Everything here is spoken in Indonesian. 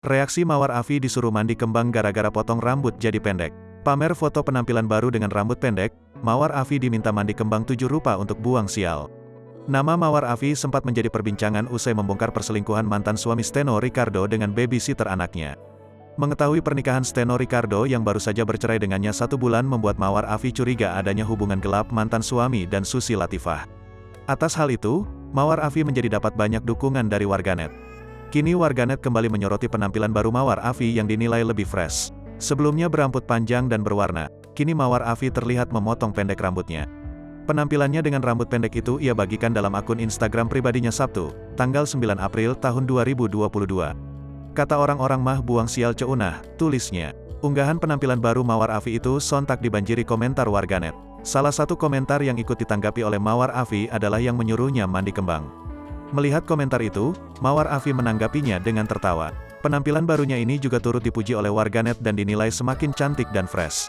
Reaksi Mawar Afi disuruh mandi kembang gara-gara potong rambut jadi pendek. Pamer foto penampilan baru dengan rambut pendek, Mawar Afi diminta mandi kembang 7 rupa untuk buang sial. Nama Mawar Afi sempat menjadi perbincangan usai membongkar perselingkuhan mantan suami Steno Ricardo dengan babysitter anaknya. Mengetahui pernikahan Steno Ricardo yang baru saja bercerai dengannya 1 bulan membuat Mawar Afi curiga adanya hubungan gelap mantan suami dan Susi Latifah. Atas hal itu, Mawar Afi menjadi dapat banyak dukungan dari warganet. Kini warganet kembali menyoroti penampilan baru Mawar Afi yang dinilai lebih fresh. Sebelumnya berambut panjang dan berwarna, kini Mawar Afi terlihat memotong pendek rambutnya. Penampilannya dengan rambut pendek itu ia bagikan dalam akun Instagram pribadinya Sabtu, tanggal 9 April tahun 2022. Kata orang-orang mah buang sial ceunah, tulisnya. Unggahan penampilan baru Mawar Afi itu sontak dibanjiri komentar warganet. Salah satu komentar yang ikut ditanggapi oleh Mawar Afi adalah yang menyuruhnya mandi kembang. Melihat komentar itu, Mawar Afi menanggapinya dengan tertawa. Penampilan barunya ini juga turut dipuji oleh warganet dan dinilai semakin cantik dan fresh.